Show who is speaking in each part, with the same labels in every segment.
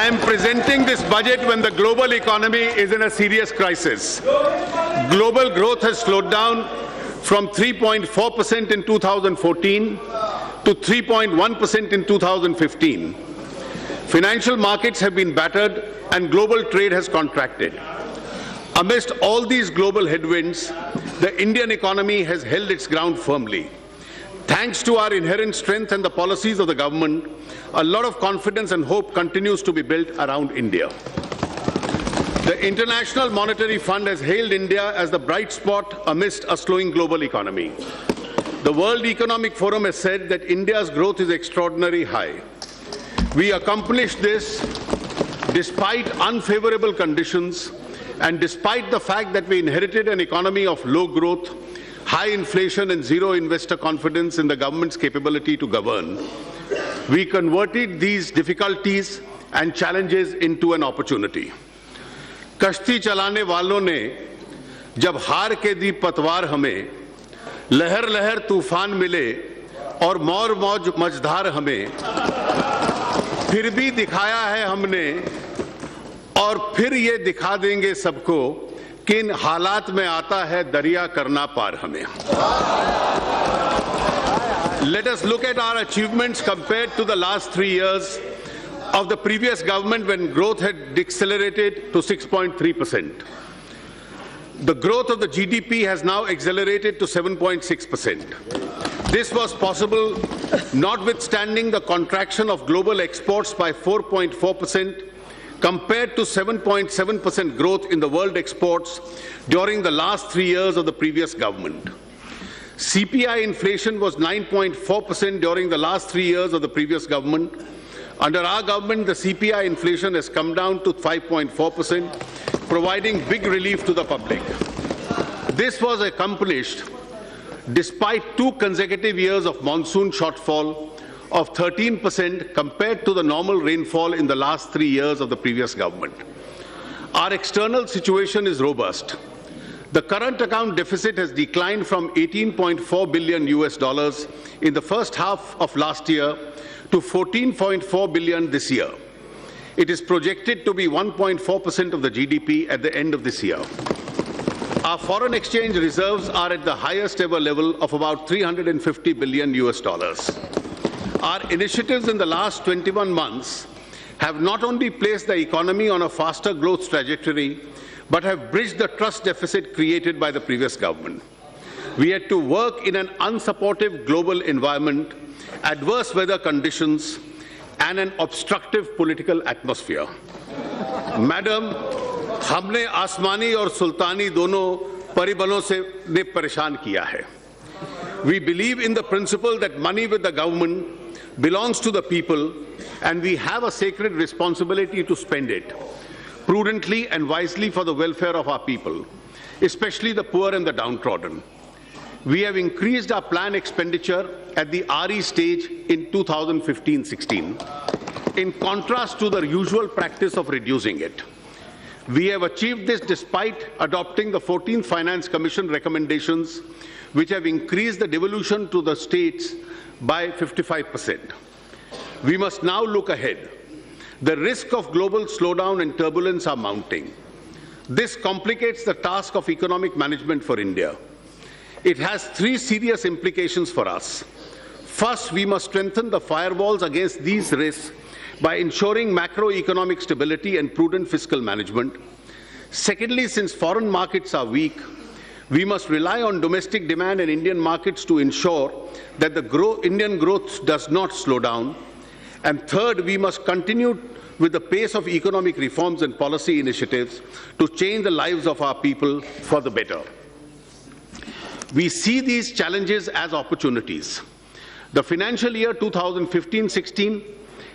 Speaker 1: I am presenting this budget when the global economy is in a serious crisis. Global growth has slowed down from 3.4% in 2014 to 3.1% in 2015. Financial markets have been battered and global trade has contracted. Amidst all these global headwinds, the Indian economy has held its ground firmly. Thanks to our inherent strength and the policies of the government, a lot of confidence and hope continues to be built around India. The International Monetary Fund has hailed India as the bright spot amidst a slowing global economy. The World Economic Forum has said that India's growth is extraordinarily high. We accomplished this despite unfavorable conditions and despite the fact that we inherited an economy of low growth, high inflation and zero investor confidence in the government's capability to govern. We converted these difficulties and challenges into an opportunity. कश्ती चलाने वालों ने जब हार के दी पतवार हमें, लहर लहर तूफान मिले और मौर मौज मझधार हमें, फिर भी दिखाया है हमने और फिर ये दिखा देंगे सबको किन हालात में आता है दरिया करना पार हमें. Let us look at our achievements compared to the last 3 years of the previous government when growth had decelerated to 6.3%. The growth of the GDP has now accelerated to 7.6%. This was possible notwithstanding the contraction of global exports by 4.4%, compared to 7.7% growth in the world exports during the last 3 years of the previous government. CPI inflation was 9.4% during the last 3 years of the previous government. Under our government, the CPI inflation has come down to 5.4%, providing big relief to the public. This was accomplished despite 2 consecutive years of monsoon shortfall of 13% compared to the normal rainfall in the last 3 years of the previous government. Our external situation is robust. The current account deficit has declined from $18.4 billion in the first half of last year to $14.4 billion this year. It is projected to be 1.4% of the GDP at the end of this year. Our foreign exchange reserves are at the highest ever level of about $350 billion. Our initiatives in the last 21 months have not only placed the economy on a faster growth trajectory, but have bridged the trust deficit created by the previous government. We had to work in an unsupportive global environment, adverse weather conditions, and an obstructive political atmosphere. Madam, हमने आसमानी और सुल्तानी दोनों परिबलों से ने परेशान किया है. We believe in the principle that money with the government belongs to the people, and we have a sacred responsibility to spend it prudently and wisely for the welfare of our people, especially the poor and the downtrodden. We have increased our planned expenditure at the RE stage in 2015-16, in contrast to the usual practice of reducing it. We have achieved this despite adopting the 14th Finance Commission recommendations, which have increased the devolution to the states by 55%. We must now look ahead. The risk of global slowdown and turbulence are mounting. This complicates the task of economic management for India. It has 3 serious implications for us. First, we must strengthen the firewalls against these risks by ensuring macroeconomic stability and prudent fiscal management. Secondly, since foreign markets are weak, we must rely on domestic demand and Indian markets to ensure that the Indian growth does not slow down. And third, we must continue with the pace of economic reforms and policy initiatives to change the lives of our people for the better. We see these challenges as opportunities. The financial year 2015-16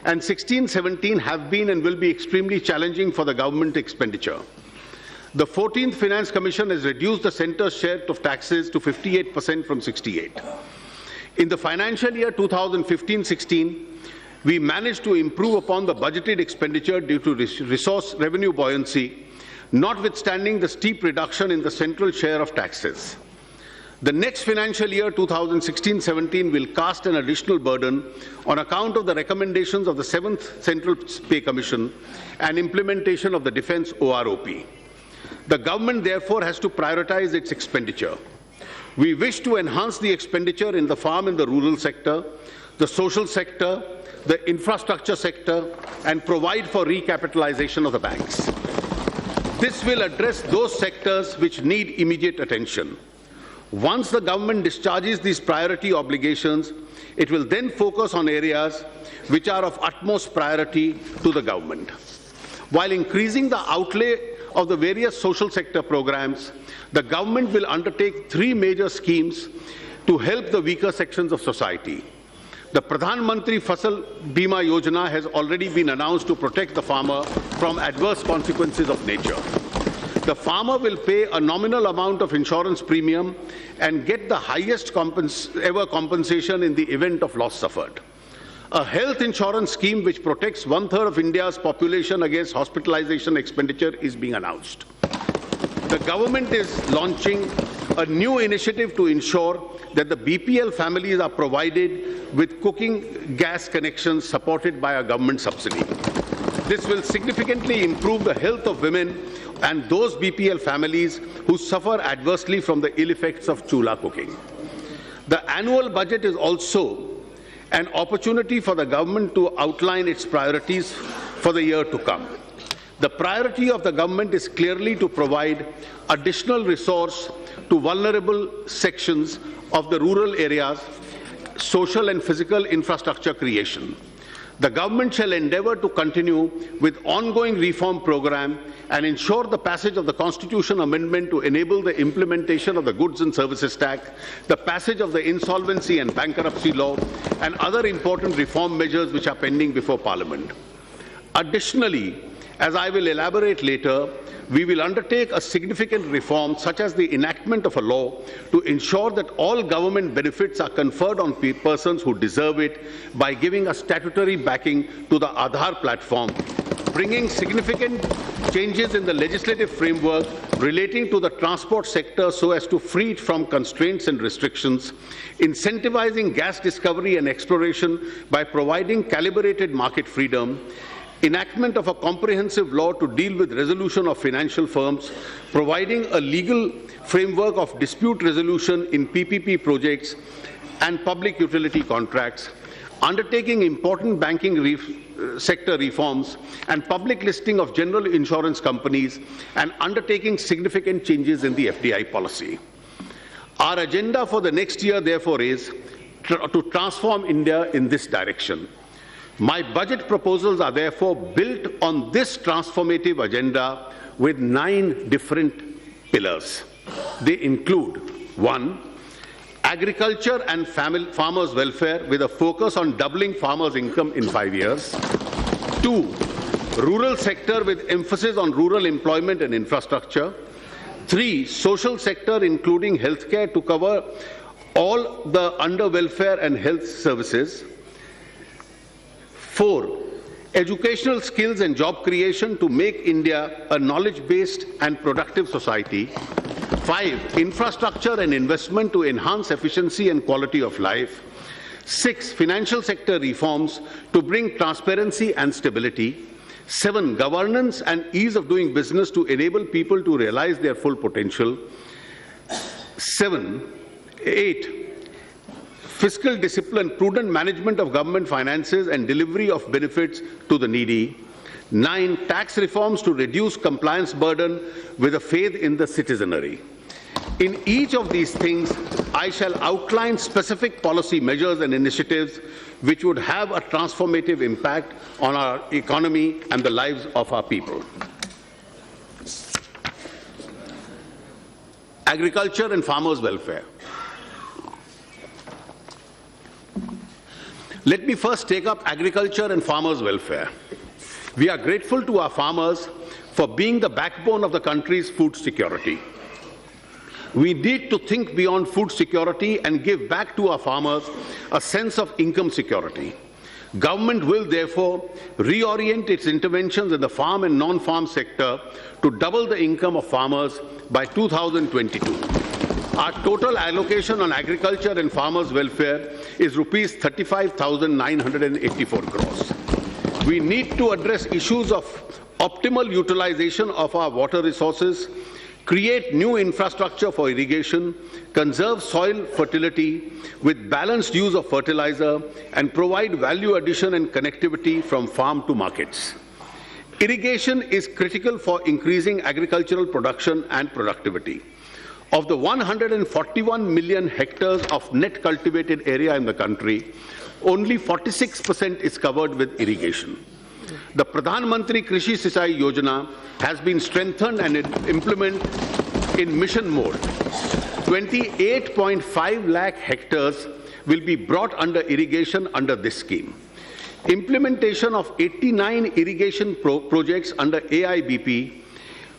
Speaker 1: and 16-17 have been and will be extremely challenging for the government expenditure. The 14th Finance Commission has reduced the centre's share of taxes to 58% from 68%. In the financial year 2015-16, we managed to improve upon the budgeted expenditure due to resource revenue buoyancy, notwithstanding the steep reduction in the central share of taxes. The next financial year, 2016-17, will cast an additional burden on account of the recommendations of the 7th Central Pay Commission and implementation of the Defence OROP. The government, therefore, has to prioritize its expenditure. We wish to enhance the expenditure in the farm and the rural sector, the social sector, the infrastructure sector, and provide for recapitalization of the banks. This will address those sectors which need immediate attention. Once the government discharges these priority obligations, it will then focus on areas which are of utmost priority to the government. While increasing the outlay of the various social sector programs, the government will undertake 3 major schemes to help the weaker sections of society. The Pradhan Mantri Fasal Bima Yojana has already been announced to protect the farmer from adverse consequences of nature. The farmer will pay a nominal amount of insurance premium and get the highest ever compensation in the event of loss suffered. A health insurance scheme which protects 1/3 of India's population against hospitalization expenditure is being announced. The government is launching a new initiative to ensure that the BPL families are provided with cooking gas connections supported by a government subsidy. This will significantly improve the health of women and those BPL families who suffer adversely from the ill effects of chula cooking. The annual budget is also an opportunity for the government to outline its priorities for the year to come. The priority of the government is clearly to provide additional resource to vulnerable sections of the rural areas, social and physical infrastructure creation. The government shall endeavour to continue with ongoing reform program and ensure the passage of the Constitution Amendment to enable the implementation of the Goods and Services Tax, the passage of the Insolvency and Bankruptcy Law, and other important reform measures which are pending before Parliament. Additionally, as I will elaborate later, we will undertake a significant reform such as the enactment of a law to ensure that all government benefits are conferred on persons who deserve it by giving a statutory backing to the Aadhaar platform, bringing significant changes in the legislative framework relating to the transport sector so as to free it from constraints and restrictions, incentivizing gas discovery and exploration by providing calibrated market freedom, enactment of a comprehensive law to deal with resolution of financial firms, providing a legal framework of dispute resolution in PPP projects and public utility contracts, undertaking important banking sector reforms and public listing of general insurance companies, and undertaking significant changes in the FDI policy. Our agenda for the next year, therefore, is to transform India in this direction. My budget proposals are therefore built on this transformative agenda with 9 different pillars. They include: 1. Agriculture and farmers' welfare with a focus on doubling farmers' income in 5 years. 2. Rural sector with emphasis on rural employment and infrastructure. 3. Social sector including healthcare to cover all the under welfare and health services. 4. Educational skills and job creation to make India a knowledge-based and productive society. 5. Infrastructure and investment to enhance efficiency and quality of life. 6. Financial sector reforms to bring transparency and stability. 7. Governance and ease of doing business to enable people to realize their full potential. 8. Fiscal discipline, prudent management of government finances and delivery of benefits to the needy. 9. Tax reforms to reduce compliance burden with a faith in the citizenry. In each of these things, I shall outline specific policy measures and initiatives which would have a transformative impact on our economy and the lives of our people. Agriculture and farmers' welfare. Let me first take up agriculture and farmers' welfare. We are grateful to our farmers for being the backbone of the country's food security. We need to think beyond food security and give back to our farmers a sense of income security. Government will therefore reorient its interventions in the farm and non-farm sector to double the income of farmers by 2022. Our total allocation on agriculture and farmers' welfare is rupees 35,984 crores. We need to address issues of optimal utilization of our water resources, create new infrastructure for irrigation, conserve soil fertility with balanced use of fertilizer, and provide value addition and connectivity from farm to markets. Irrigation is critical for increasing agricultural production and productivity. Of the 141 million hectares of net cultivated area in the country, only 46% is covered with irrigation. The Pradhan Mantri Krishi Sichai Yojana has been strengthened and implemented in mission mode. 28.5 lakh hectares will be brought under irrigation under this scheme. Implementation of 89 irrigation projects under AIBP,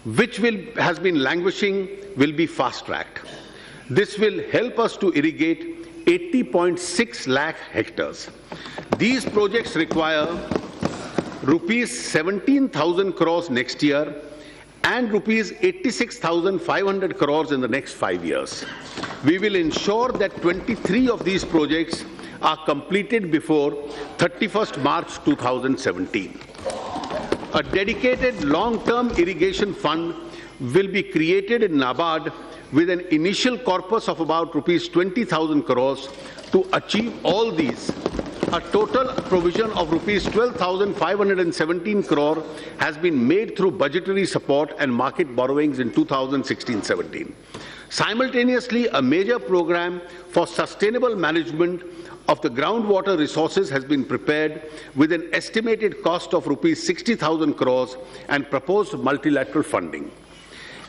Speaker 1: which has been languishing, will be fast-tracked. This will help us to irrigate 80.6 lakh hectares. These projects require rupees 17,000 crores next year and rupees 86,500 crores in the next 5 years. We will ensure that 23 of these projects are completed before 31st March 2017. A dedicated long-term irrigation fund will be created in NABARD with an initial corpus of about rupees 20,000 crores to achieve all these. A total provision of rupees 12,517 crore has been made through budgetary support and market borrowings in 2016-17. Simultaneously, a major program for sustainable management of the groundwater resources has been prepared with an estimated cost of rupees 60,000 crores and proposed multilateral funding.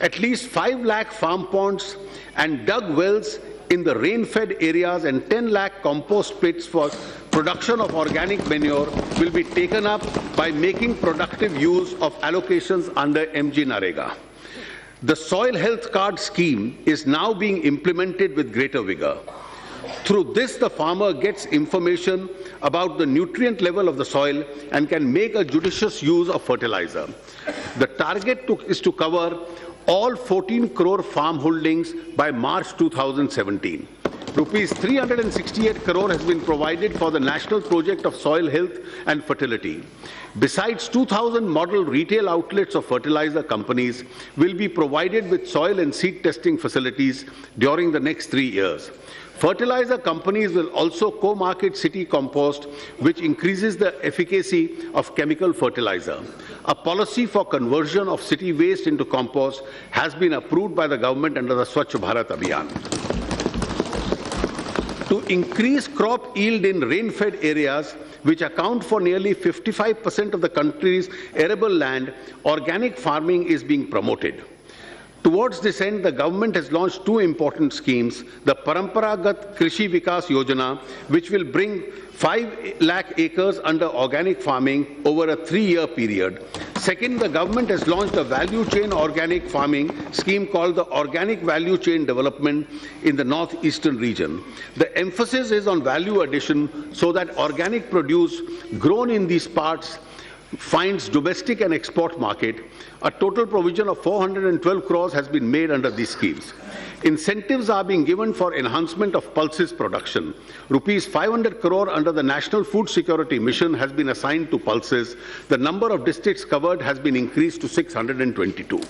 Speaker 1: At least 5 lakh farm ponds and dug wells in the rain-fed areas and 10 lakh compost pits for production of organic manure will be taken up by making productive use of allocations under MG Narega. The Soil Health Card scheme is now being implemented with greater vigor. Through this, the farmer gets information about the nutrient level of the soil and can make a judicious use of fertilizer. The target is to cover all 14 crore farm holdings by March 2017. Rupees 368 crore has been provided for the National Project of Soil Health and Fertility. Besides, 2,000 model retail outlets of fertilizer companies will be provided with soil and seed testing facilities during the next 3 years. Fertilizer companies will also co-market city compost, which increases the efficacy of chemical fertilizer. A policy for conversion of city waste into compost has been approved by the government under the Swachh Bharat Abhiyan. To increase crop yield in rain-fed areas, which account for nearly 55% of the country's arable land, organic farming is being promoted. Towards this end, the government has launched 2 important schemes: the Paramparagat Krishi Vikas Yojana, which will bring 5 lakh acres under organic farming over a 3-year period. Second, the government has launched a value chain organic farming scheme called the Organic Value Chain Development in the northeastern region. The emphasis is on value addition so that organic produce grown in these parts finds domestic and export market. A total provision of 412 crores has been made under these schemes. Incentives are being given for enhancement of pulses production. Rupees 500 crore under the National Food Security Mission has been assigned to pulses. The number of districts covered has been increased to 622.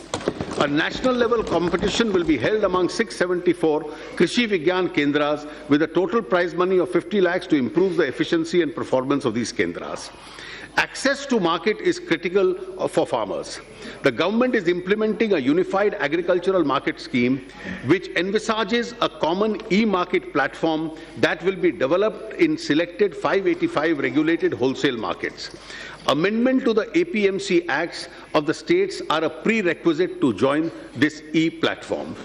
Speaker 1: A national level competition will be held among 674 Krishi Vigyan Kendras with a total prize money of 50 lakhs to improve the efficiency and performance of these Kendras. Access to market is critical for farmers. The government is implementing a unified agricultural market scheme which envisages a common e-market platform that will be developed in selected 585 regulated wholesale markets. Amendment to the APMC Acts of the states are a prerequisite to join this e-platform.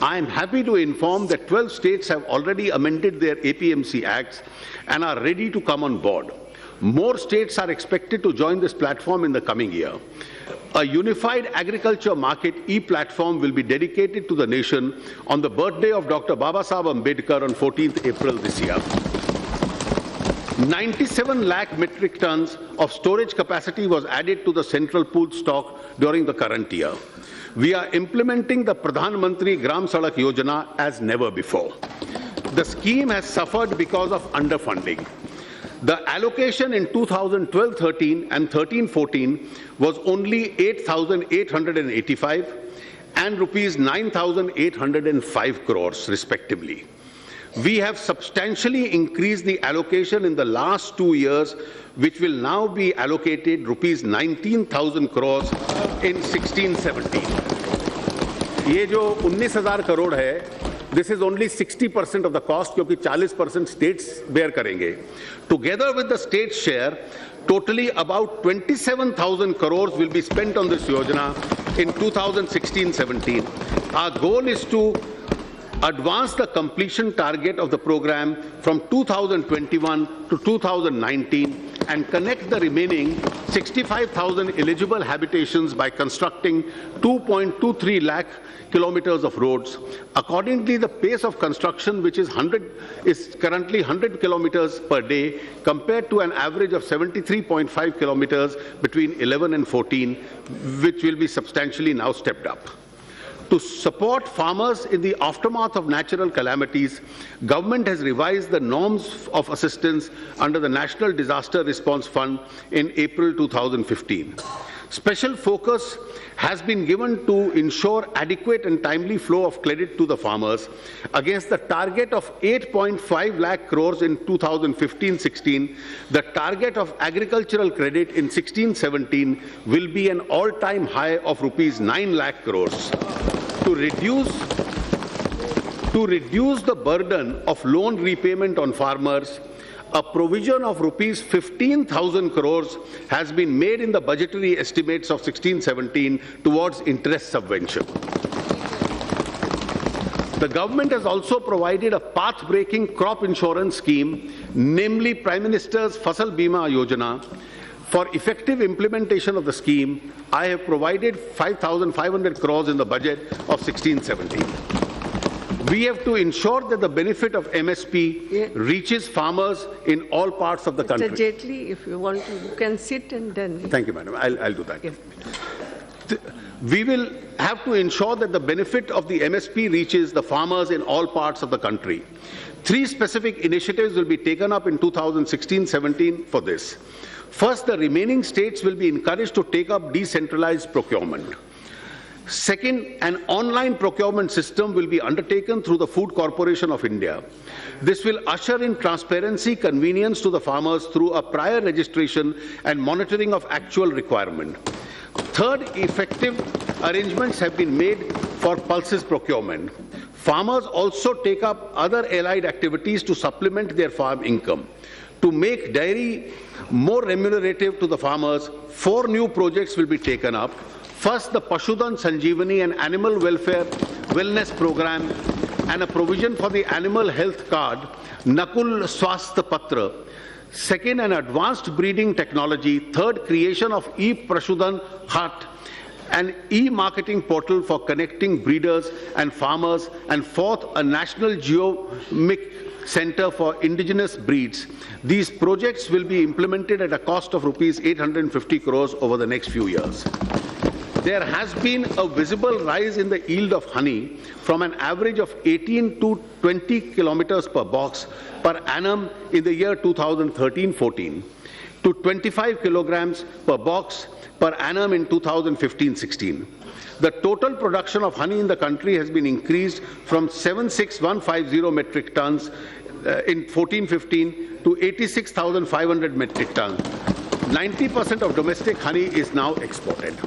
Speaker 1: I am happy to inform that 12 states have already amended their APMC Acts and are ready to come on board. More states are expected to join this platform in the coming year. A unified agriculture market e-platform will be dedicated to the nation on the birthday of Dr. Babasaheb Ambedkar on 14th April this year. 97 lakh metric tons of storage capacity was added to the central pool stock during the current year. we are implementing the Pradhan Mantri Gram Sadak Yojana as never before. The scheme has suffered because of underfunding. The allocation in 2012-13 and 13-14 was only 8,885 and rupees 9,805 crores respectively. We have substantially increased the allocation in the last 2 years, which will now be allocated rupees 19,000 crores in 16-17. ये जो 19,000 करोड़ है, this is only 60% of the cost, क्योंकि 40% states bear करेंगे. Together with the state share, totally about 27,000 crores will be spent on this yojana in 2016-17. Our goal is to advance the completion target of the program from 2021 to 2019 and connect the remaining 65,000 eligible habitations by constructing 2.23 lakh kilometers of roads. Accordingly, the pace of construction, which is currently 100 kilometers per day, compared to an average of 73.5 kilometers between 11 and 14, which will be substantially now stepped up. To support farmers in the aftermath of natural calamities, government has revised the norms of assistance under the National Disaster Response Fund in April 2015. Special focus has been given to ensure adequate and timely flow of credit to the farmers. Against the target of 8.5 lakh crores in 2015-16, the target of agricultural credit in 16-17 will be an all-time high of rupees 9 lakh crores. To reduce the burden of loan repayment on farmers, a provision of rupees 15,000 crores has been made in the budgetary estimates of 16-17 towards interest subvention. The government has also provided a path-breaking crop insurance scheme, namely Prime Minister's Fasal Bima Yojana. For effective implementation of the scheme, I have provided 5,500 crores in the budget of 16-17. We have to ensure that the benefit of MSP reaches farmers in all parts of the country.
Speaker 2: Mr. Jaitley, if you want to, you can sit and then...
Speaker 1: Thank you, madam. I'll do that.
Speaker 2: Yeah.
Speaker 1: We will have to ensure that the benefit of the MSP reaches the farmers in all parts of the country. 3 specific initiatives will be taken up in 2016-17 for this. First, the remaining states will be encouraged to take up decentralized procurement. Second, an online procurement system will be undertaken through the Food Corporation of India. This will usher in transparency, convenience to the farmers through a prior registration and monitoring of actual requirement. Third, effective arrangements have been made for pulses procurement. Farmers also take up other allied activities to supplement their farm income. To make dairy more remunerative to the farmers, 4 new projects will be taken up. First, the Pashudan Sanjeevani and Animal Welfare Wellness Program and a provision for the Animal Health Card, Nakul Swasthya Patra. Second, an advanced breeding technology. Third, creation of e-Pashudan Hut, an e-marketing portal for connecting breeders and farmers. And fourth, a national geomic center for indigenous breeds. These projects will be implemented at a cost of rupees 850 crores over the next few years. There has been a visible rise in the yield of honey from an average of 18 to 20 kilometers per box per annum in the year 2013-14 to 25 kilograms per box per annum in 2015-16. The total production of honey in the country has been increased from 76,150 metric tons in 14-15 to 86,500 metric tons. 90% of domestic honey is now exported.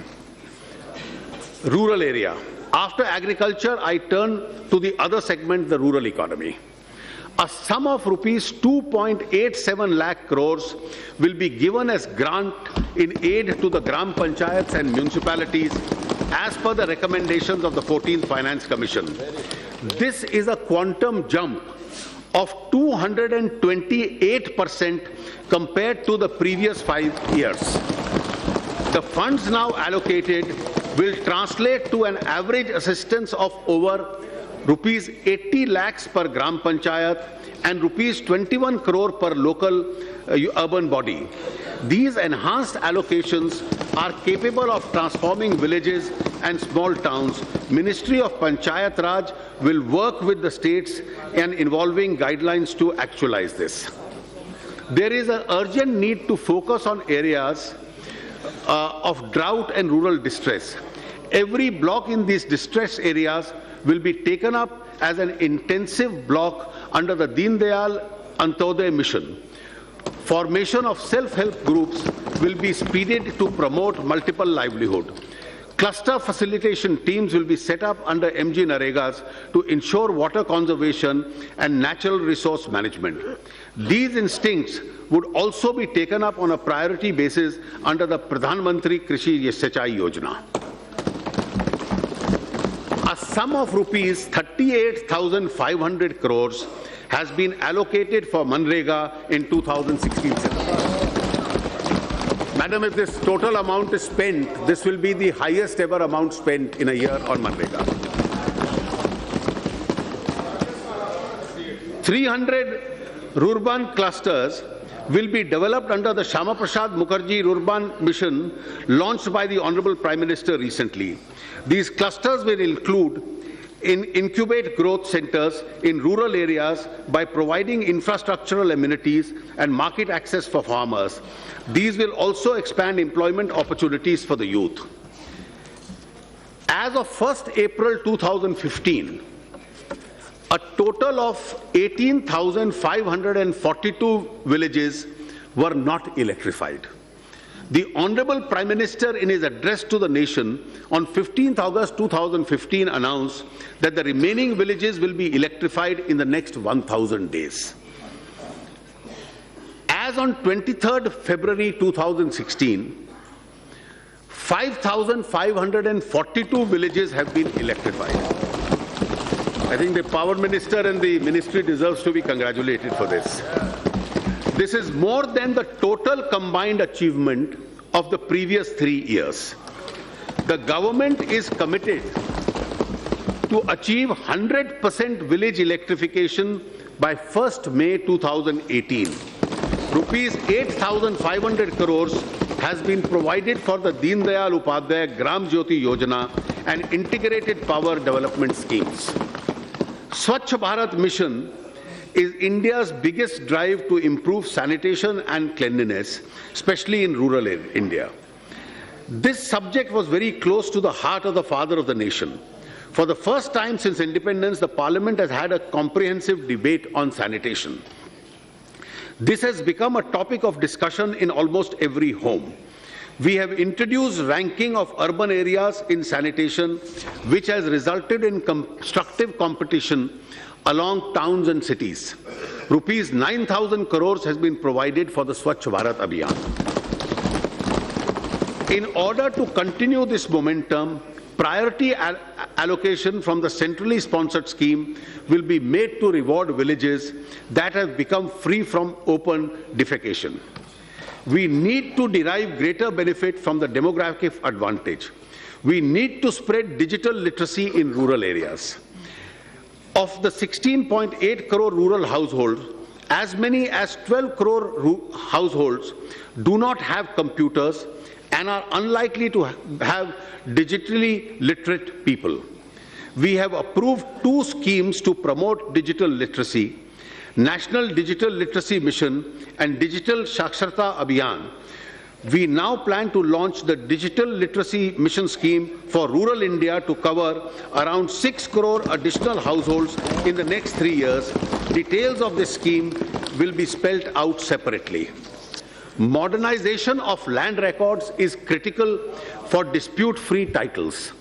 Speaker 1: Rural area. After agriculture, I turn to the other segment, the rural economy. A sum of rupees 2.87 lakh crores will be given as grant in aid to the Gram Panchayats and municipalities as per the recommendations of the 14th Finance Commission. This is a quantum jump of 228% compared to the previous 5 years. The funds now allocated will translate to an average assistance of over rupees 80 lakhs per Gram Panchayat and rupees 21 crore per local urban body. These enhanced allocations are capable of transforming villages and small towns. Ministry of Panchayat Raj will work with the states and involving guidelines to actualize this. There is an urgent need to focus on areas of drought and rural distress. Every block in these distressed areas will be taken up as an intensive block under the Deen Dayal Antyodaya mission. Formation of self-help groups will be speeded to promote multiple livelihood. Cluster facilitation teams will be set up under MG Naregas to ensure water conservation and natural resource management. These instincts would also be taken up on a priority basis under the Pradhan Mantri Krishi Sinchai Yojana. A sum of rupees 38,500 crores has been allocated for Manrega in 2016-17. Madam, if this total amount is spent, this will be the highest ever amount spent in a year on Manrega. 300 Rurban clusters will be developed under the Shama Prasad Mukherjee Rurban mission launched by the Honorable Prime Minister recently. These clusters will incubate growth centers in rural areas by providing infrastructural amenities and market access for farmers. These will also expand employment opportunities for the youth. As of 1st April 2015, a total of 18,542 villages were not electrified. The Honorable Prime Minister, in his address to the nation on 15th August 2015, announced that the remaining villages will be electrified in the next 1,000 days. As on 23rd February 2016, 5,542 villages have been electrified. I think the Power Minister and the Ministry deserves to be congratulated for this. This is more than the total combined achievement of the previous 3 years. The government is committed to achieve 100% village electrification by 1st May 2018. Rupees 8,500 crores has been provided for the Deen Dayal Upadhyaya Gram Jyoti Yojana and integrated power development schemes. Swachh Bharat mission is India's biggest drive to improve sanitation and cleanliness, especially in rural India. This subject was very close to the heart of the father of the nation. For the first time since independence, the Parliament has had a comprehensive debate on sanitation. This has become a topic of discussion in almost every home. We have introduced ranking of urban areas in sanitation, which has resulted in constructive competition along towns and cities. Rupees 9,000 crores has been provided for the Swachh Bharat Abhiyan. In order to continue this momentum, priority allocation from the centrally sponsored scheme will be made to reward villages that have become free from open defecation. We need to derive greater benefit from the demographic advantage. We need to spread digital literacy in rural areas. Of the 16.8 crore rural households, as many as 12 crore households do not have computers and are unlikely to have digitally literate people. We have approved 2 schemes to promote digital literacy: National Digital Literacy Mission and Digital Saksharta Abhiyan. We now plan to launch the Digital Literacy Mission scheme for rural India to cover around 6 crore additional households in the next 3 years. Details of this scheme will be spelled out separately. Modernization of land records is critical for dispute-free titles.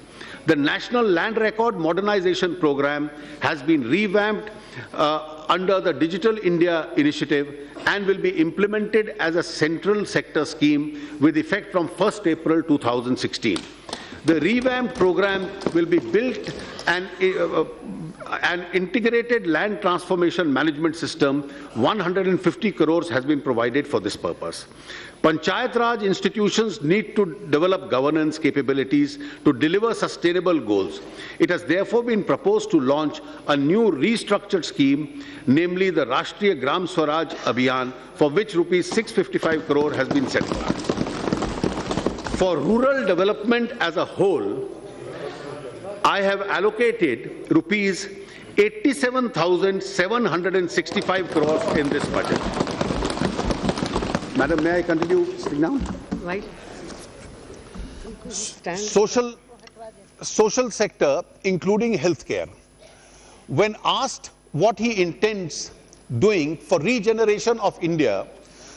Speaker 1: The National Land Record Modernization Program has been revamped under the Digital India initiative and will be implemented as a central sector scheme with effect from 1st April 2016. The revamped program will be built and an integrated land transformation management system. 150 crores has been provided for this purpose. Panchayat Raj institutions need to develop governance capabilities to deliver sustainable goals. It has therefore been proposed to launch a new restructured scheme, namely the Rashtriya Gram Swaraj Abhiyan, for which rupees 655 crore has been set aside. For rural development as a whole, I have allocated rupees 87,765 crores in this budget. Madam, may I continue speaking now?
Speaker 2: Right. Stand.
Speaker 3: Social sector, including healthcare. When asked what he intends doing for regeneration of India,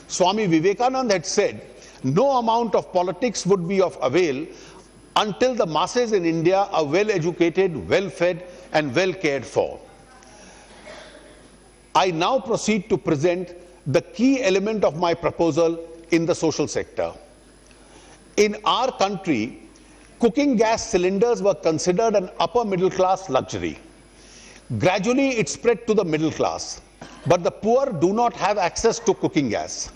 Speaker 3: Swami Vivekananda had said, no amount of politics would be of avail until the masses in India are well educated, well fed and well cared for. I now proceed to present the key element of my proposal in the social sector. In our country, cooking gas cylinders were considered an upper middle class luxury. Gradually it spread to the middle class, but the poor do not have access to cooking gas.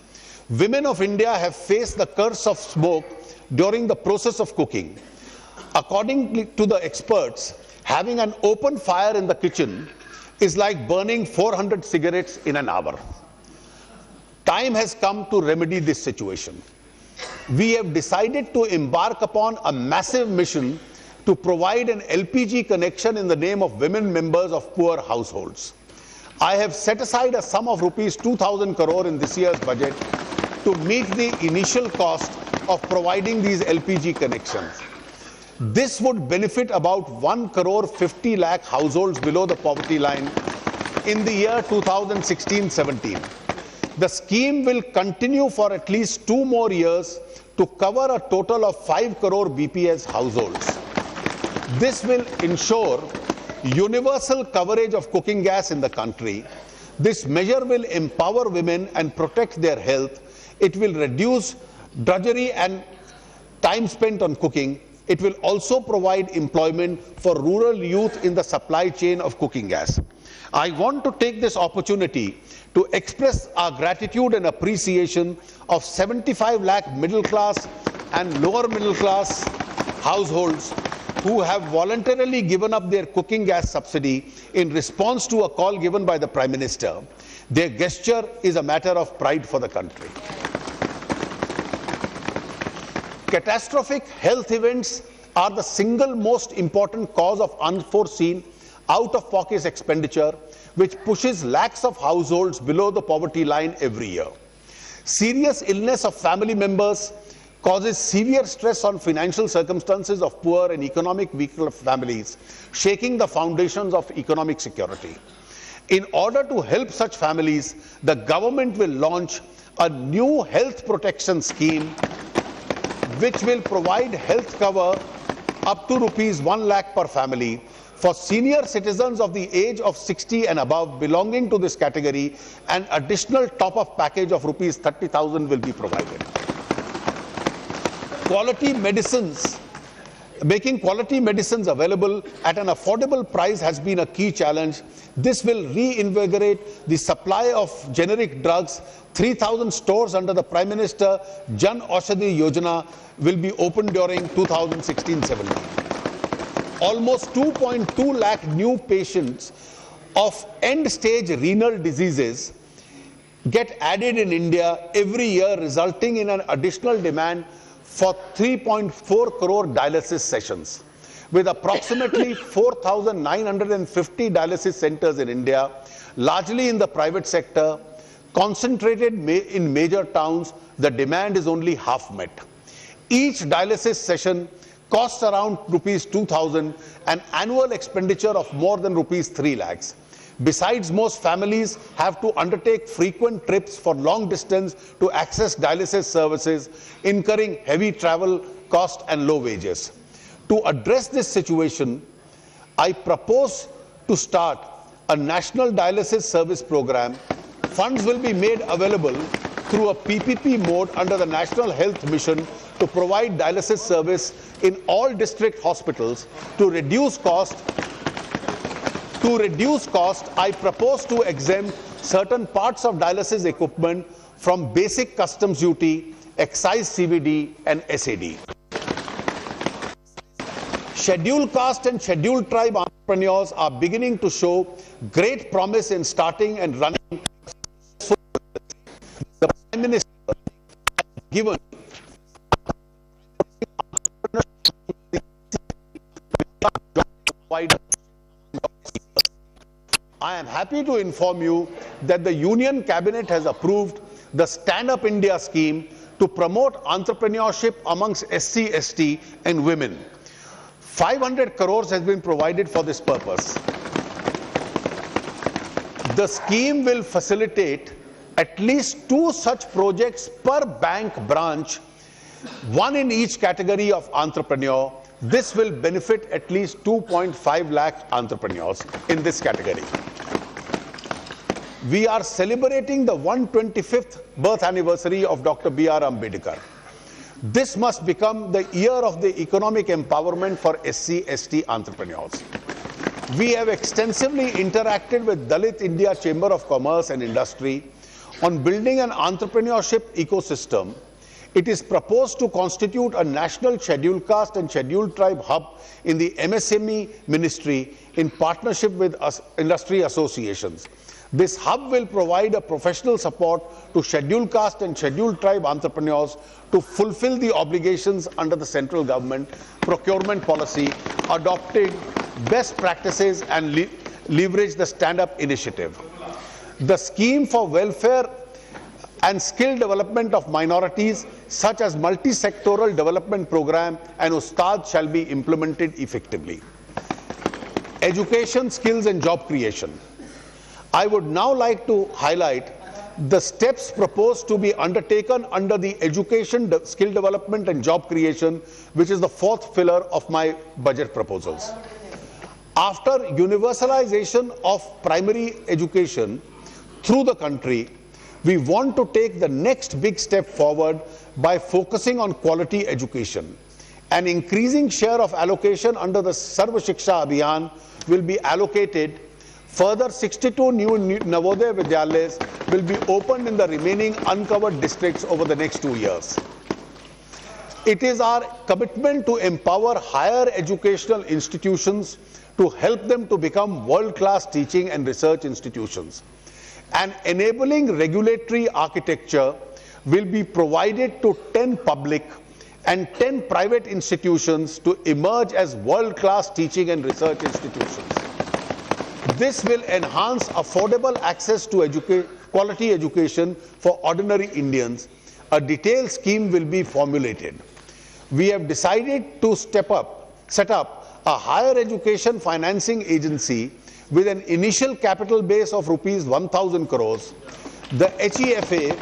Speaker 3: Women of India have faced the curse of smoke during the process of cooking. According to the experts, having an open fire in the kitchen is like burning 400 cigarettes in an hour. Time has come to remedy this situation. We have decided to embark upon a massive mission to provide an LPG connection in the name of women members of poor households. I have set aside a sum of rupees 2,000 crore in this year's budget to meet the initial cost of providing these LPG connections. This would benefit about 1 crore 50 lakh households below the poverty line in the year 2016-17. The scheme will continue for at least 2 more years to cover a total of 5 crore BPS households. This will ensure universal coverage of cooking gas in the country. This measure will empower women and protect their health. It will reduce drudgery and time spent on cooking. It will also provide employment for rural youth in the supply chain of cooking gas. I want to take this opportunity to express our gratitude and appreciation of 75 lakh middle class and lower middle class households who have voluntarily given up their cooking gas subsidy in response to a call given by the Prime Minister. Their gesture is a matter of pride for the country. Catastrophic health events are the single most important cause of unforeseen out-of-pocket expenditure, which pushes lakhs of households below the poverty line every year. Serious illness of family members causes severe stress on financial circumstances of poor and economic weaker families, shaking the foundations of economic security. In order to help such families, the government will launch a new health protection scheme which will provide health cover up to rupees 1 lakh per family. For senior citizens of the age of 60 and above belonging to this category, an additional top-up package of rupees 30,000 will be provided. Quality medicines, making quality medicines available at an affordable price has been a key challenge. This will reinvigorate the supply of generic drugs. 3,000 stores under the Prime Minister Jan Aushadhi Yojana will be opened during 2016-17. Almost 2.2 lakh new patients of end-stage renal diseases get added in India every year, resulting in an additional demand for 3.4 crore dialysis sessions. With approximately 4,950 dialysis centers in India, largely in the private sector, concentrated in major towns, the demand is only half met. Each dialysis session costs around rupees 2,000, an annual expenditure of more than rupees 3 lakhs. Besides, most families have to undertake frequent trips for long distance to access dialysis services, incurring heavy travel costs and low wages. To address this situation, I propose to start a national dialysis service program. Funds will be made available through a PPP mode under the National Health Mission to provide dialysis service in all district hospitals. To reduce cost, I propose to exempt certain parts of dialysis equipment from basic customs duty, excise CVD and SAD. Scheduled caste and scheduled tribe entrepreneurs are beginning to show great promise in starting and running. The Prime Minister has given I am happy to inform you that the Union Cabinet has approved the Stand Up India scheme to promote entrepreneurship amongst SC, ST and women. 500 crores has been provided for this purpose. The scheme will facilitate at least 2 such projects per bank branch, 1 in each category of entrepreneur. This will benefit at least 2.5 lakh entrepreneurs in this category. We are celebrating the 125th birth anniversary of Dr. B.R. Ambedkar. This must become the year of the economic empowerment for SC, ST entrepreneurs. We have extensively interacted with Dalit India Chamber of Commerce and Industry on building an entrepreneurship ecosystem. It is proposed to constitute a national scheduled caste and scheduled tribe hub in the MSME ministry in partnership with industry associations. This hub will provide a professional support to scheduled caste and scheduled tribe entrepreneurs to fulfill the obligations under the central government procurement policy, adopting best practices and leverage the stand-up initiative. The scheme for welfare and skill development of minorities, such as multi-sectoral development program and Ustad, shall be implemented effectively. Education, skills and job creation. I would now like to highlight the steps proposed to be undertaken under the education, skill development and job creation, which is the 4th pillar of my budget proposals. After universalization of primary education through the country, we want to take the next big step forward by focusing on quality education. An increasing share of allocation under the Sarva Shiksha Abhiyan will be allocated. Further, 62 new Navodaya Vidyalayas will be opened in the remaining uncovered districts over the next 2 years. It is our commitment to empower higher educational institutions to help them to become world-class teaching and research institutions. An enabling regulatory architecture will be provided to 10 public and 10 private institutions to emerge as world-class teaching and research institutions. This will enhance affordable access to quality education for ordinary Indians. A detailed scheme will be formulated. We have decided to set up a higher education financing agency with an initial capital base of rupees 1,000 crores. The HEFA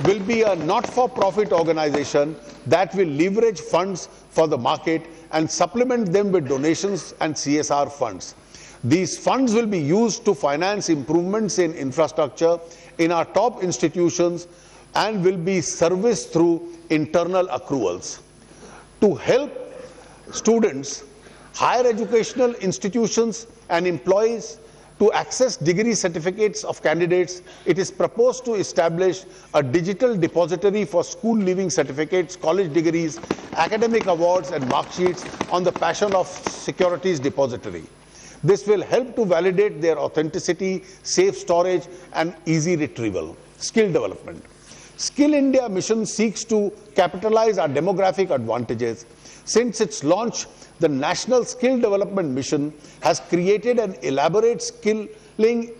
Speaker 3: will be a not-for-profit organization that will leverage funds for the market and supplement them with donations and CSR funds. These funds will be used to finance improvements in infrastructure in our top institutions and will be serviced through internal accruals. To help students, higher educational institutions and employees to access degree certificates of candidates, it is proposed to establish a digital depository for school leaving certificates, college degrees, academic awards and mark sheets on the Passion of Securities Depository. This will help to validate their authenticity, safe storage and easy retrieval. Skill development. Skill India mission seeks to capitalize our demographic advantages. Since its launch, the National Skill Development Mission has created an elaborate skilling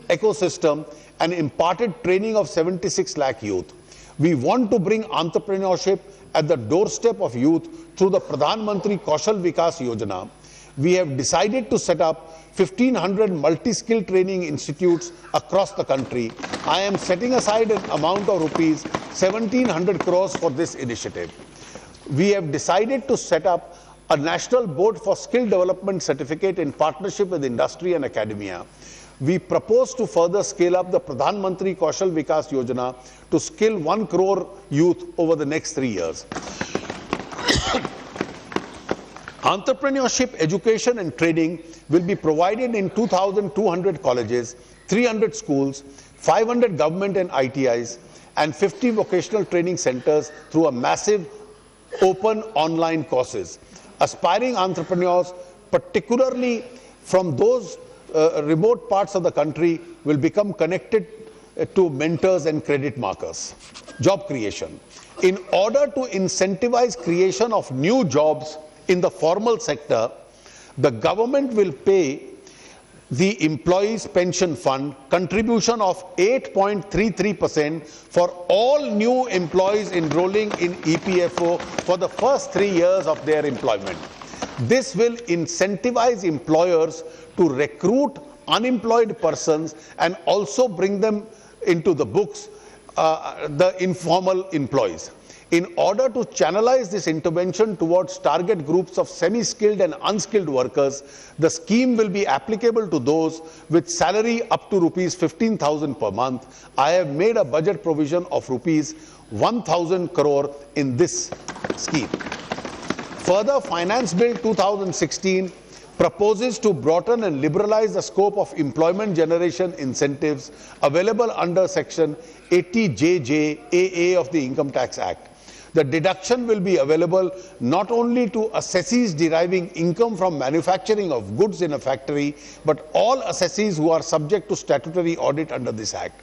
Speaker 3: ecosystem and imparted training of 76 lakh youth. We want to bring entrepreneurship at the doorstep of youth through the Pradhan Mantri Kaushal Vikas Yojana. We have decided to set up 1,500 multi-skill training institutes across the country. I am setting aside an amount of rupees 1,700 crores for this initiative. We have decided to set up a national board for skill development certificate in partnership with industry and academia. We propose to further scale up the Pradhan Mantri Kaushal Vikas Yojana to skill 1 crore youth over the next 3 years. Entrepreneurship education and training will be provided in 2,200 colleges, 300 schools, 500 government and ITIs, and 50 vocational training centers through a massive open online courses. Aspiring entrepreneurs, particularly from those remote parts of the country, will become connected to mentors and credit markers. Job creation. In order to incentivize creation of new jobs in the formal sector, the government will pay the Employees Pension Fund contribution of 8.33% for all new employees enrolling in EPFO for the first 3 years of their employment. This will incentivize employers to recruit unemployed persons and also bring them into the books, the informal employees. In order to channelize this intervention towards target groups of semi-skilled and unskilled workers, the scheme will be applicable to those with salary up to rupees 15,000 per month. I have made a budget provision of rupees 1,000 crore in this scheme. Further, Finance Bill 2016 proposes to broaden and liberalize the scope of employment generation incentives available under Section 80JJAA of the Income Tax Act. The deduction will be available not only to assessees deriving income from manufacturing of goods in a factory, but all assessees who are subject to statutory audit under this Act.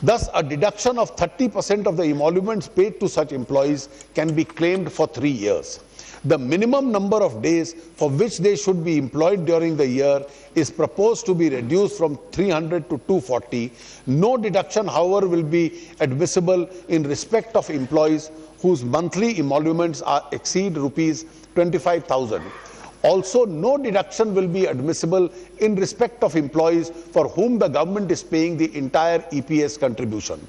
Speaker 3: Thus, a deduction of 30% of the emoluments paid to such employees can be claimed for 3 years. The minimum number of days for which they should be employed during the year is proposed to be reduced from 300 to 240. No deduction, however, will be admissible in respect of employees whose monthly emoluments exceed rupees 25,000. Also, no deduction will be admissible in respect of employees for whom the government is paying the entire EPS contribution.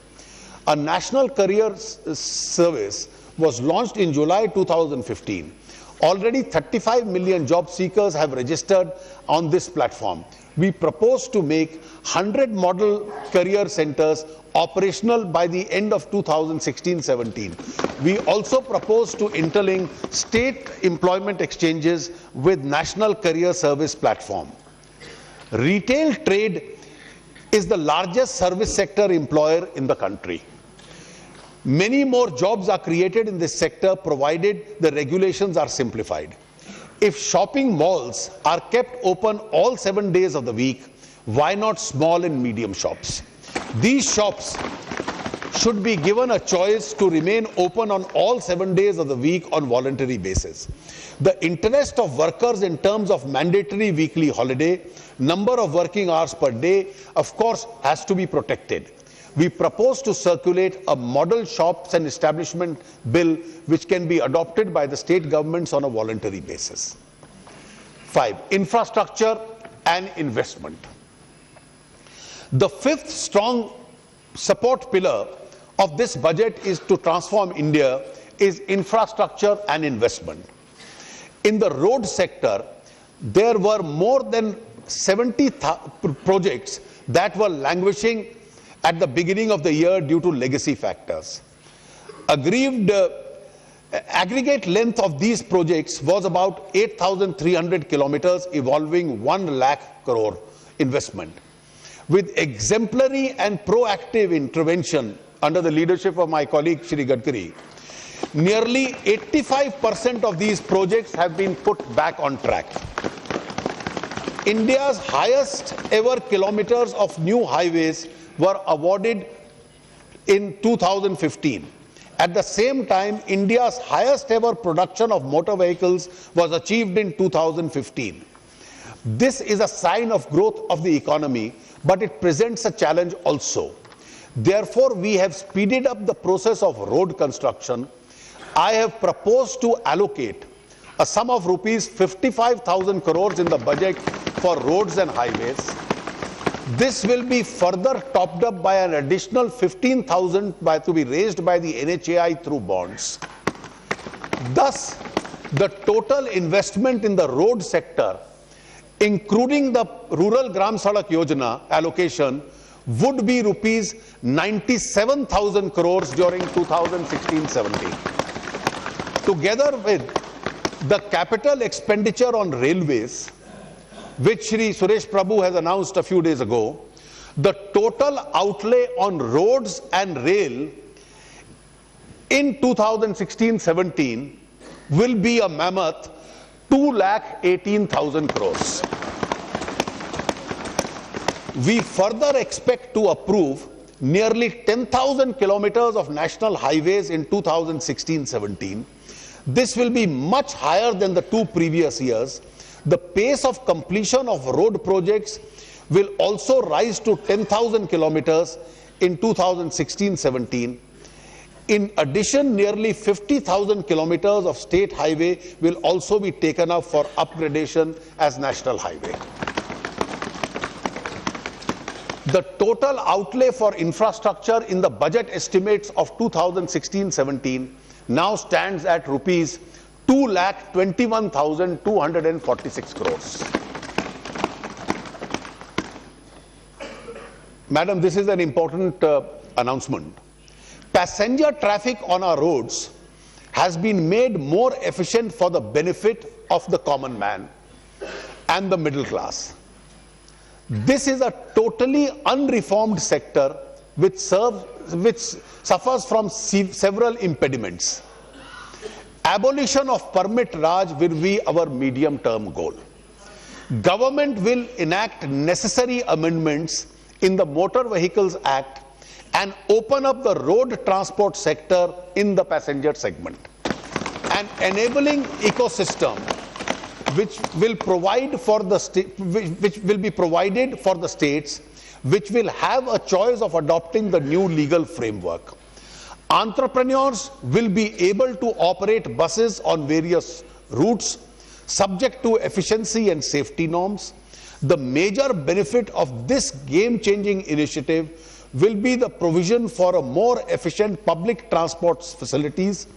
Speaker 3: A national career service was launched in July 2015. Already 35 million job seekers have registered on this platform. We propose to make 100 model career centers operational by the end of 2016-17. We also propose to interlink state employment exchanges with national career service platform. Retail trade is the largest service sector employer in the country. Many more jobs are created in this sector provided the regulations are simplified. If shopping malls are kept open all 7 days of the week, why not small and medium shops? These shops should be given a choice to remain open on all 7 days of the week on voluntary basis. The interest of workers in terms of mandatory weekly holiday, number of working hours per day, of course, has to be protected. We propose to circulate a model shops and establishment bill which can be adopted by the state governments on a voluntary basis. 5. Infrastructure and investment. The fifth strong support pillar of this budget is to transform India is infrastructure and investment. In the road sector, there were more than 70 projects that were languishing at the beginning of the year due to legacy factors. Aggregate length of these projects was about 8,300 kilometers, involving 1 lakh crore investment. With exemplary and proactive intervention under the leadership of my colleague Shri Gadkari, nearly 85% of these projects have been put back on track. India's highest ever kilometers of new highways were awarded in 2015. At the same time, India's highest ever production of motor vehicles was achieved in 2015. This is a sign of growth of the economy, but it presents a challenge also. Therefore, we have speeded up the process of road construction. I have proposed to allocate a sum of rupees 55,000 crores in the budget for roads and highways. This will be further topped up by an additional 15,000 to be raised by the NHAI through bonds. Thus, the total investment in the road sector, including the Rural Gram Sadak Yojana allocation, would be rupees 97,000 crores during 2016-17. Together with The capital expenditure on railways, which Shri Suresh Prabhu has announced a few days ago, the total outlay on roads and rail in 2016-17 will be a mammoth 2,18,000 crores. We further expect to approve nearly 10,000 kilometers of national highways in 2016-17. This will be much higher than the two previous years. The pace of completion of road projects will also rise to 10,000 kilometers in 2016-17. In addition, nearly 50,000 kilometers of state highway will also be taken up for upgradation as national highway. The total outlay for infrastructure in the budget estimates of 2016-17 now stands at rupees 2,21,246 crores. Madam, this is an important announcement. Passenger traffic on our roads has been made more efficient for the benefit of the common man and the middle class. This is a totally unreformed sector which suffers from several impediments. Abolition of permit Raj will be our medium-term goal. Government will enact necessary amendments in the Motor Vehicles Act and open up the road transport sector in the passenger segment. An enabling ecosystem which will provide for the which will be provided for the states, which will have a choice of adopting the new legal framework. Entrepreneurs will be able to operate buses on various routes subject to efficiency and safety norms. The major benefit of this game-changing initiative will be the provision for a more efficient public transport facilities,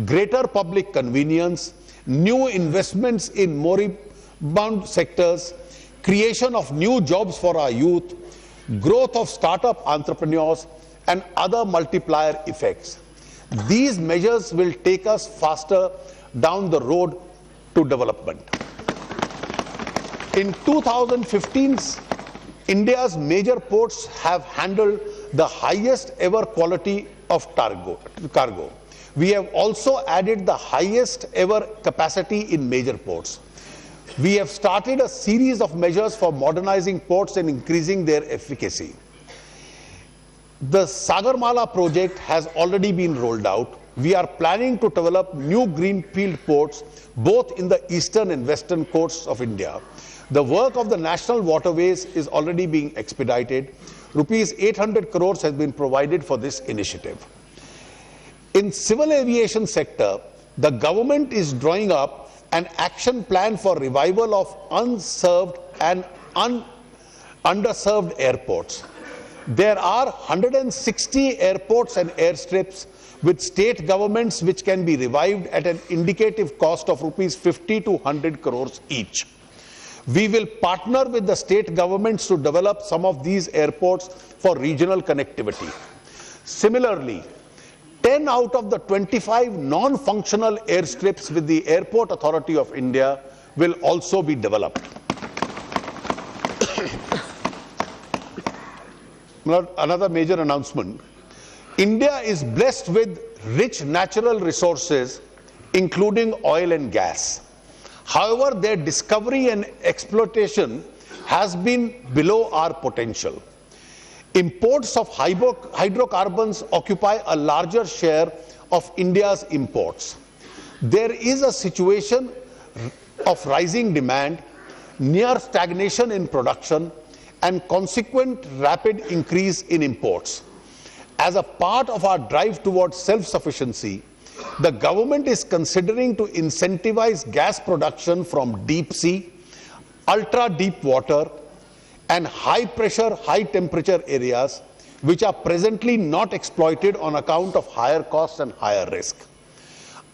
Speaker 3: greater public convenience, new investments in moribund sectors, creation of new jobs for our youth, growth of startup entrepreneurs, and other multiplier effects. These measures will take us faster down the road to development. In 2015, India's major ports have handled the highest ever quality of cargo. We have also added the highest ever capacity in major ports. We have started a series of measures for modernizing ports and increasing their efficacy. The Sagarmala project has already been rolled out. We are planning to develop new greenfield ports both in the eastern and western coasts of India. The work of the national waterways is already being expedited. Rupees 800 crores has been provided for this initiative. In civil aviation sector, the government is drawing up an action plan for revival of unserved and underserved airports. There are 160 airports and airstrips with state governments which can be revived at an indicative cost of rupees 50 to 100 crores each. We will partner with the state governments to develop some of these airports for regional connectivity. Similarly, 10 out of the 25 non-functional airstrips with the Airport Authority of India will also be developed. Another major announcement. India is blessed with rich natural resources, including oil and gas. However, their discovery and exploitation has been below our potential. Imports of hydrocarbons occupy a larger share of India's imports. There is a situation of rising demand, near stagnation in production, and consequent rapid increase in imports. As a part of our drive towards self-sufficiency, the government is considering to incentivize gas production from deep sea, ultra-deep water, and high-pressure, high-temperature areas which are presently not exploited on account of higher costs and higher risk.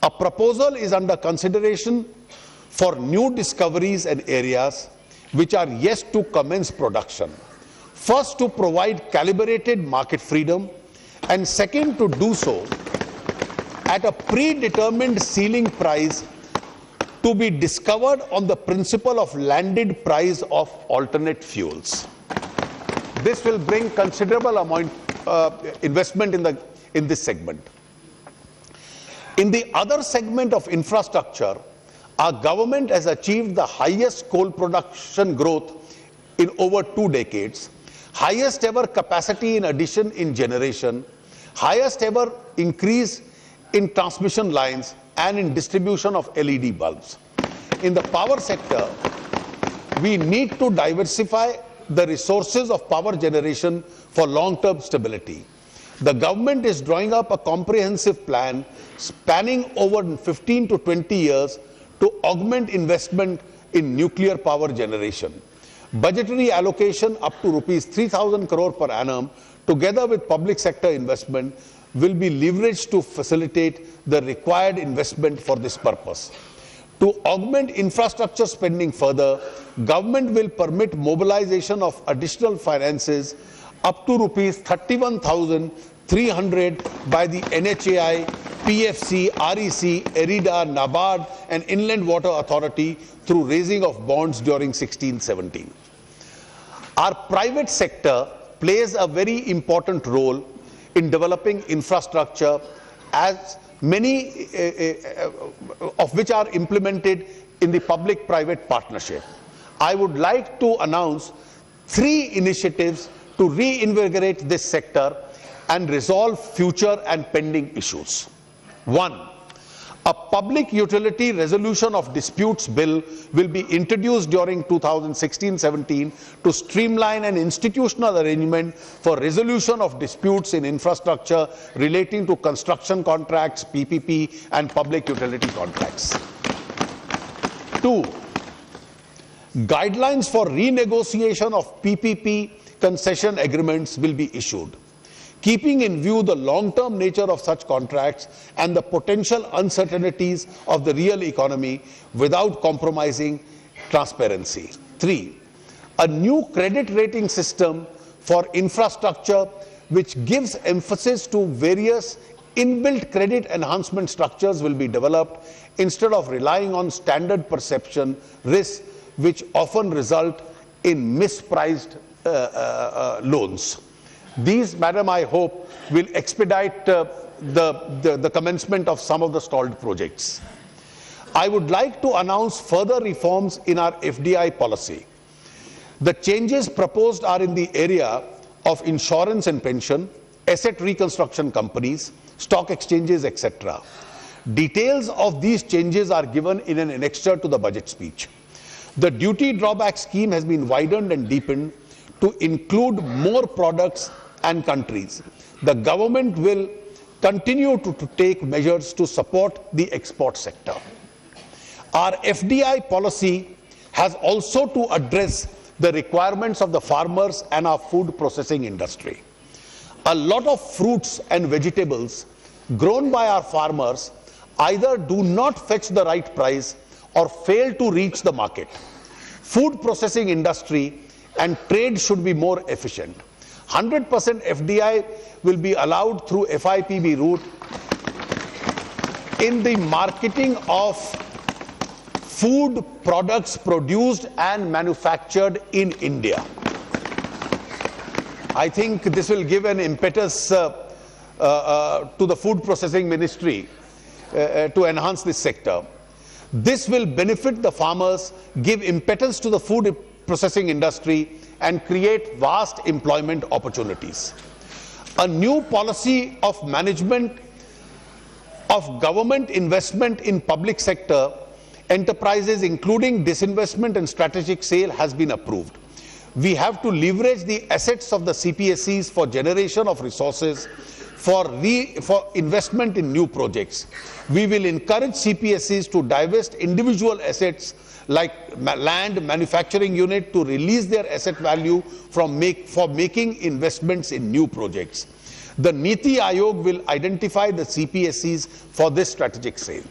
Speaker 3: A proposal is under consideration for new discoveries and areas which are yet to commence production. First, to provide calibrated market freedom, and second, to do so at a predetermined ceiling price to be discovered on the principle of landed price of alternate fuels. This will bring considerable amount investment in this segment. In the other segment of infrastructure, our government has achieved the highest coal production growth in over 2 decades, highest ever capacity in addition in generation, highest ever increase in transmission lines and in distribution of LED bulbs. In the power sector, we need to diversify the resources of power generation for long-term stability. The government is drawing up a comprehensive plan spanning over 15 to 20 years to augment investment in nuclear power generation. Budgetary allocation up to rupees 3,000 crore per annum, together with public sector investment, will be leveraged to facilitate the required investment for this purpose. To augment infrastructure spending further, government will permit mobilization of additional finances up to rupees 31,300 by the NHAI, PFC, REC, ERIDA, NABARD and Inland Water Authority through raising of bonds during 16-17. Our private sector plays a very important role in developing infrastructure, as many of which are implemented in the public-private partnership. I would like to announce 3 initiatives to reinvigorate this sector and resolve future and pending issues. 1. A public utility resolution of disputes bill will be introduced during 2016-17 to streamline an institutional arrangement for resolution of disputes in infrastructure relating to construction contracts, PPP and public utility contracts. 2. Guidelines for renegotiation of PPP concession agreements will be issued, keeping in view the long-term nature of such contracts and the potential uncertainties of the real economy without compromising transparency. 3. A new credit rating system for infrastructure which gives emphasis to various inbuilt credit enhancement structures will be developed instead of relying on standard perception risks which often result in mispriced loans. These, Madam, I hope, will expedite the commencement of some of the stalled projects. I would like to announce further reforms in our FDI policy. The changes proposed are in the area of insurance and pension, asset reconstruction companies, stock exchanges, etc. Details of these changes are given in an annexure to the budget speech. The duty drawback scheme has been widened and deepened to include more products and countries. The government will continue to take measures to support the export sector. Our FDI policy has also to address the requirements of the farmers and our food processing industry. A lot of fruits and vegetables grown by our farmers either do not fetch the right price or fail to reach the market. Food processing industry and trade should be more efficient. 100% FDI will be allowed through FIPB route in the marketing of food products produced and manufactured in India. I think this will give an impetus to the food processing ministry to enhance this sector. This will benefit the farmers, give impetus to the food processing industry and create vast employment opportunities. A new policy of management of government investment in public sector enterprises, including disinvestment and strategic sale, has been approved. We have to leverage the assets of the CPSEs for generation of resources for investment in new projects. We will encourage CPSEs to divest individual assets like land, manufacturing unit to release their asset value for making investments in new projects. The Niti Aayog will identify the CPSEs for this strategic sale.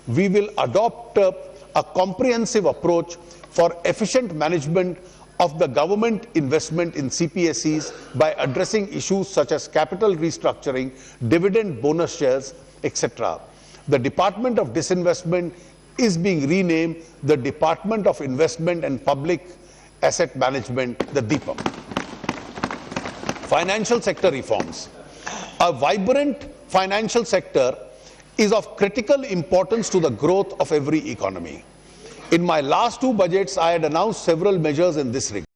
Speaker 3: We will adopt a comprehensive approach for efficient management of the government investment in CPSEs by addressing issues such as capital restructuring, dividend bonus shares, etc. The Department of Disinvestment is being renamed the Department of Investment and Public Asset Management, the DIPAM. Financial sector reforms. A vibrant financial sector is of critical importance to the growth of every economy. In my last two budgets, I had announced several measures in this regard.